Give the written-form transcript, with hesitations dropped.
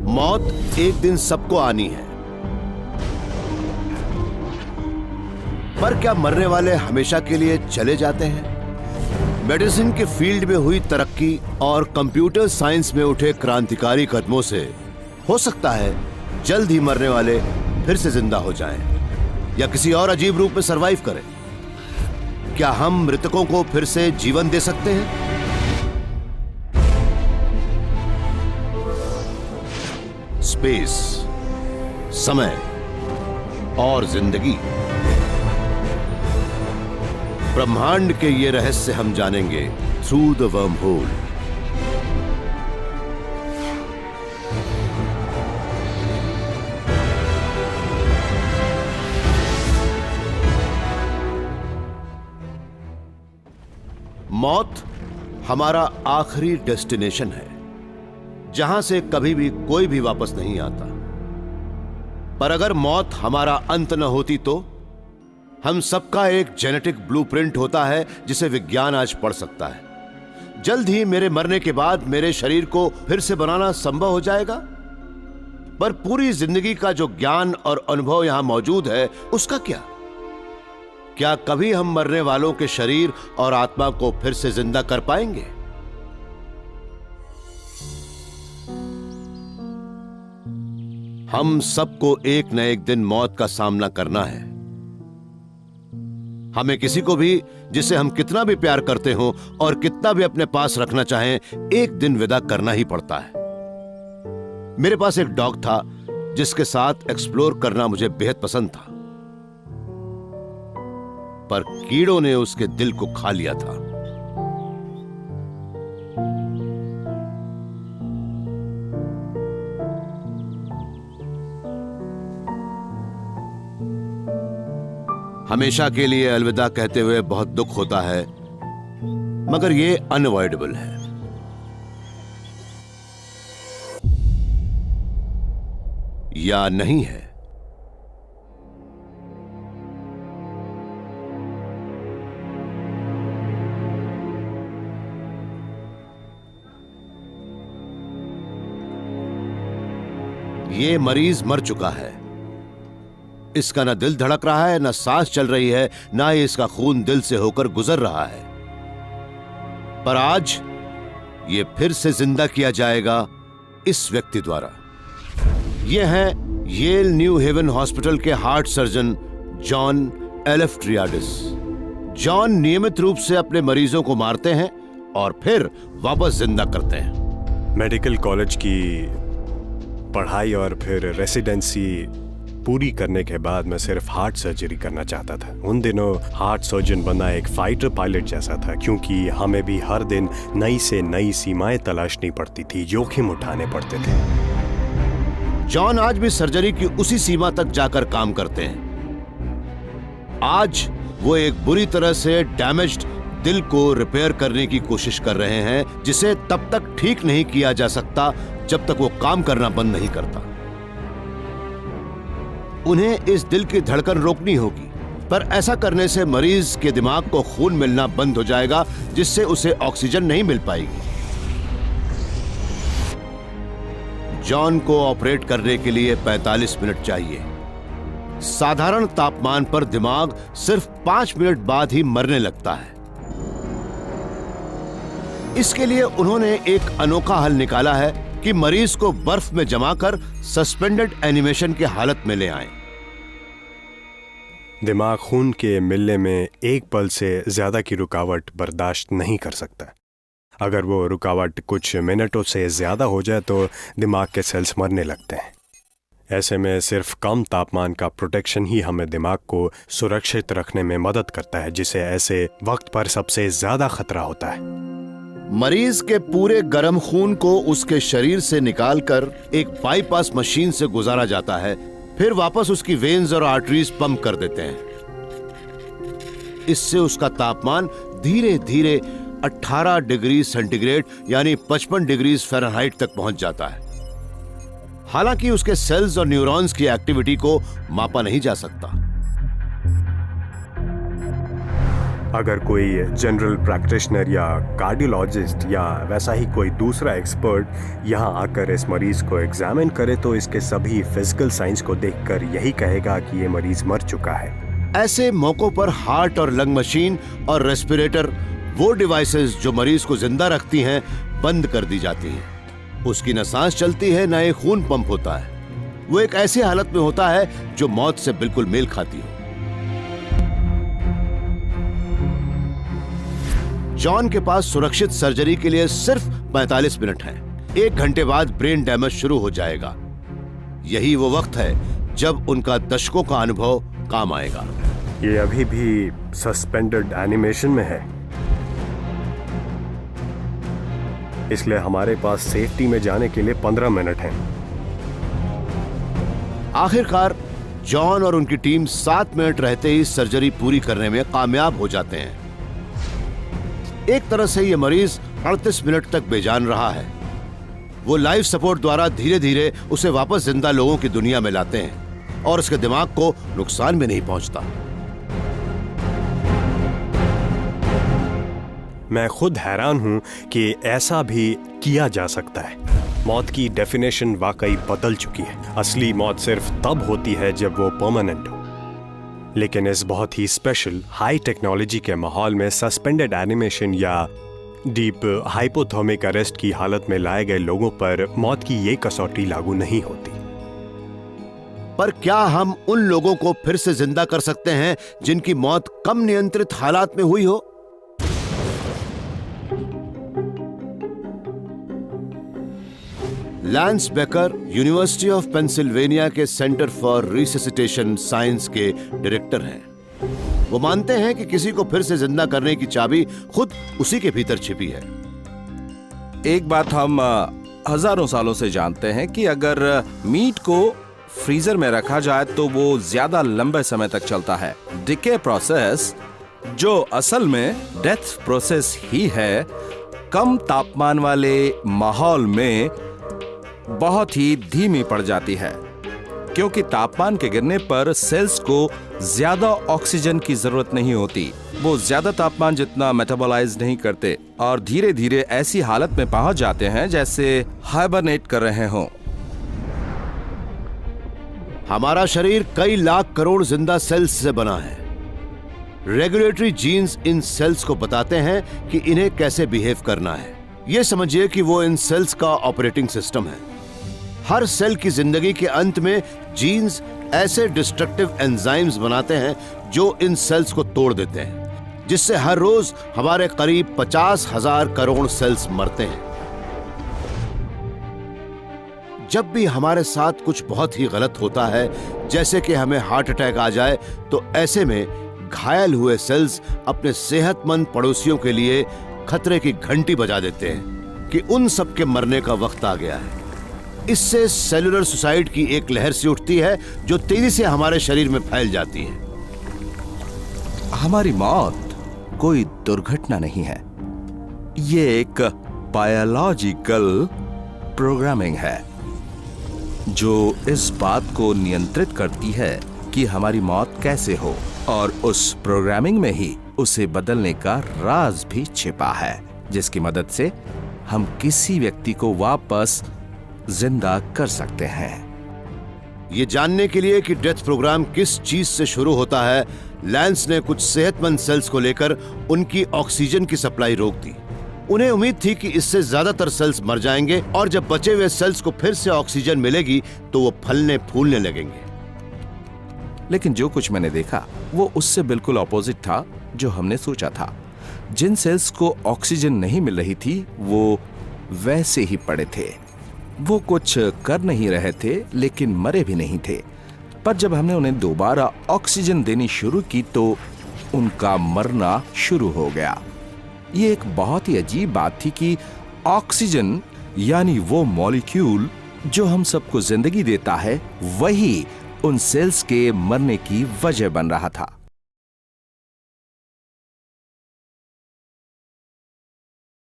मौत एक दिन सबको आनी है, पर क्या मरने वाले हमेशा के लिए चले जाते हैं? मेडिसिन के फील्ड में हुई तरक्की और कंप्यूटर साइंस में उठे क्रांतिकारी कदमों से हो सकता है जल्द ही मरने वाले फिर से जिंदा हो जाएं या किसी और अजीब रूप में सरवाइव करें। क्या हम मृतकों को फिर से जीवन दे सकते हैं? स्पेस, समय और जिंदगी, ब्रह्मांड के ये रहस्य हम जानेंगे थ्रू द वर्म होल। मौत हमारा आखिरी डेस्टिनेशन है, जहां से कभी भी कोई भी वापस नहीं आता। पर अगर मौत हमारा अंत न होती तो हम सबका एक जेनेटिक ब्लूप्रिंट होता है जिसे विज्ञान आज पढ़ सकता है। जल्द ही मेरे मरने के बाद मेरे शरीर को फिर से बनाना संभव हो जाएगा, पर पूरी जिंदगी का जो ज्ञान और अनुभव यहां मौजूद है उसका क्या? क्या कभी हम मरने वालों के शरीर और आत्मा को फिर से जिंदा कर पाएंगे? हम सबको एक न एक दिन मौत का सामना करना है। हमें किसी को भी जिसे हम कितना भी प्यार करते हो और कितना भी अपने पास रखना चाहें, एक दिन विदा करना ही पड़ता है। मेरे पास एक डॉग था जिसके साथ एक्सप्लोर करना मुझे बेहद पसंद था, पर कीड़ों ने उसके दिल को खा लिया था। हमेशा के लिए अलविदा कहते हुए बहुत दुख होता है, मगर यह अनअवॉइडेबल है। या नहीं है? ये मरीज मर चुका है। इसका ना दिल धड़क रहा है, ना सांस चल रही है, ना ही इसका खून दिल से होकर गुजर रहा है। पर आज ये फिर से जिंदा किया जाएगा इस व्यक्ति द्वारा। ये हैं येल न्यू हेवन हॉस्पिटल के हार्ट सर्जन जॉन एलेफ्ट्रियाडिस। जॉन नियमित रूप से अपने मरीजों को मारते हैं और फिर वापस जिंदा करते हैं। मेडिकल कॉलेज की पढ़ाई और फिर रेसिडेंसी पूरी करने के बाद मैं सिर्फ हार्ट सर्जरी करना चाहता था। उन दिनों हार्ट सर्जन बनना एक फाइटर पायलट जैसा था, क्योंकि हमें भी हर दिन नई से नई सीमाएं तलाशनी पड़ती थी, जोखिम उठाने पड़ते थे। जॉन आज भी सर्जरी की उसी सीमा तक जाकर काम करते हैं। आज वो एक बुरी तरह से डैमेज्ड दिल को रिपेयर करने की कोशिश कर रहे हैं, जिसे तब तक ठीक नहीं किया जा सकता जब तक वो काम करना बंद नहीं करता। उन्हें इस दिल की धड़कन रोकनी होगी, पर ऐसा करने से मरीज के दिमाग को खून मिलना बंद हो जाएगा, जिससे उसे ऑक्सीजन नहीं मिल पाएगी। जॉन को ऑपरेट करने के लिए 45 मिनट चाहिए। साधारण तापमान पर दिमाग सिर्फ 5 मिनट बाद ही मरने लगता है। इसके लिए उन्होंने एक अनोखा हल निकाला है कि मरीज को बर्फ में जमाकर सस्पेंडेड एनिमेशन की हालत में ले आएं। दिमाग खून के मिलने में एक पल से ज्यादा की रुकावट बर्दाश्त नहीं कर सकता। अगर वो रुकावट कुछ मिनटों से ज्यादा हो जाए तो दिमाग के सेल्स मरने लगते हैं। ऐसे में सिर्फ कम तापमान का प्रोटेक्शन ही हमें दिमाग को सुरक्षित रखने में मदद करता है, जिसे ऐसे वक्त पर सबसे ज्यादा खतरा होता है। मरीज के पूरे गर्म खून को उसके शरीर से निकालकर एक बाईपास मशीन से गुजारा जाता है, फिर वापस उसकी वेन्स और आर्टरीज पंप कर देते हैं। इससे उसका तापमान धीरे धीरे 18 डिग्री सेंटीग्रेड यानी 55 डिग्री फ़ारेनहाइट तक पहुंच जाता है। हालांकि उसके सेल्स और न्यूरॉन्स की एक्टिविटी को मापा नहीं जा सकता। अगर कोई जनरल प्रैक्टिशनर या कार्डियोलॉजिस्ट या वैसा ही कोई दूसरा एक्सपर्ट यहाँ आकर इस मरीज को एग्जामिन करे तो इसके सभी फिजिकल साइंस को देखकर यही कहेगा कि ये मरीज मर चुका है। ऐसे मौकों पर हार्ट और लंग मशीन और रेस्पिरेटर, वो डिवाइसेस जो मरीज को जिंदा रखती हैं, बंद कर दी जाती हैं। उसकी न सांस चलती है, न ही खून पंप होता है। वो एक ऐसी हालत में होता है जो मौत से बिल्कुल मेल खाती हो। जॉन के पास सुरक्षित सर्जरी के लिए सिर्फ 45 मिनट हैं। 1 घंटे बाद ब्रेन डैमेज शुरू हो जाएगा। यही वो वक्त है जब उनका दशकों का अनुभव काम आएगा। ये अभी भी सस्पेंडेड एनिमेशन में है, इसलिए हमारे पास सेफ्टी में जाने के लिए 15 मिनट हैं। आखिरकार जॉन और उनकी टीम 7 मिनट रहते ही सर्जरी पूरी करने में कामयाब हो जाते हैं। एक तरह से ये मरीज 38 मिनट तक बेजान रहा है। वो लाइफ सपोर्ट द्वारा धीरे धीरे उसे वापस जिंदा लोगों की दुनिया में लाते हैं और उसके दिमाग को नुकसान भी नहीं पहुंचता। मैं खुद हैरान हूं कि ऐसा भी किया जा सकता है। मौत की डेफिनेशन वाकई बदल चुकी है। असली मौत सिर्फ तब होती है जब वो परमानेंट हो, लेकिन इस बहुत ही स्पेशल हाई टेक्नोलॉजी के माहौल में सस्पेंडेड एनिमेशन या डीप हाइपोथर्मिक अरेस्ट की हालत में लाए गए लोगों पर मौत की ये कसौटी लागू नहीं होती। पर क्या हम उन लोगों को फिर से जिंदा कर सकते हैं जिनकी मौत कम नियंत्रित हालात में हुई हो? Lens baker university of Pennsylvania के सेंटर फॉर रिससिटेशन साइंस के डायरेक्टर हैं। वो मानते हैं कि किसी को फिर से जिंदा करने की चाबी खुद उसी के भीतर छिपी है। एक बात हम हजारों सालों से जानते हैं कि अगर मीट को फ्रीजर में रखा जाए तो वो ज्यादा लंबे समय तक चलता है। डिके प्रोसेस, जो असल में डेथ प्रोसेस ही है, कम तापमान वाले माहौल में बहुत ही धीमी पड़ जाती है, क्योंकि तापमान के गिरने पर सेल्स को ज्यादा ऑक्सीजन की जरूरत नहीं होती। वो ज्यादा तापमान जितना मेटाबोलाइज नहीं करते और धीरे धीरे ऐसी हालत में पहुंच जाते हैं जैसे हाइबरनेट कर रहे हों। हमारा शरीर कई लाख करोड़ जिंदा सेल्स से बना है। रेगुलेटरी जीन्स इन सेल्स को बताते हैं कि इन्हें कैसे बिहेव करना है। ये समझिए कि वो इन सेल्स का ऑपरेटिंग सिस्टम है। हर सेल की जिंदगी के अंत में जीन्स ऐसे डिस्ट्रक्टिव एंजाइम्स बनाते हैं जो इन सेल्स को तोड़ देते हैं, जिससे हर रोज हमारे करीब 50,000 करोड़ सेल्स मरते हैं। जब भी हमारे साथ कुछ बहुत ही गलत होता है, जैसे कि हमें हार्ट अटैक आ जाए, तो ऐसे में घायल हुए सेल्स अपने सेहतमंद पड़ोसियों के लिए खतरे की घंटी बजा देते हैं कि उन सब के मरने का वक्त आ गया है। इससे सेलुलर सुसाइड की एक लहर सी उठती है जो तेजी से हमारे शरीर में फैल जाती है। हमारी मौत कोई दुर्घटना नहीं है, ये एक बायोलॉजिकल प्रोग्रामिंग है जो इस बात को नियंत्रित करती है कि हमारी मौत कैसे हो, और उस प्रोग्रामिंग में ही उसे बदलने का राज भी छिपा है, जिसकी मदद से हम किसी व्यक्ति को वापस जिंदा कर सकते हैं। ये जानने के लिए कि डेथ प्रोग्राम किस चीज से शुरू होता है, लैंस ने कुछ सेहतमंद सेल्स को लेकर उनकी ऑक्सीजन की सप्लाई रोक दी। उन्हें उम्मीद थी कि इससे ज्यादातर सेल्स मर जाएंगे और जब बचे हुए सेल्स को फिर से ऑक्सीजन मिलेगी तो वो फलने फूलने लगेंगे। लेकिन जो कुछ मैंने देखा वो उससे बिल्कुल ऑपोजिट था जो हमने सोचा था। जिन सेल्स को ऑक्सीजन नहीं मिल रही थी वो वैसे ही पड़े थे। वो कुछ कर नहीं रहे थे लेकिन मरे भी नहीं थे। पर जब हमने उन्हें दोबारा ऑक्सीजन देनी शुरू की तो उनका मरना शुरू हो गया। ये एक बहुत ही अजीब बात थी कि ऑक्सीजन यानी वो मॉलिक्यूल जो हम सबको जिंदगी देता है, वही उन सेल्स के मरने की वजह बन रहा था।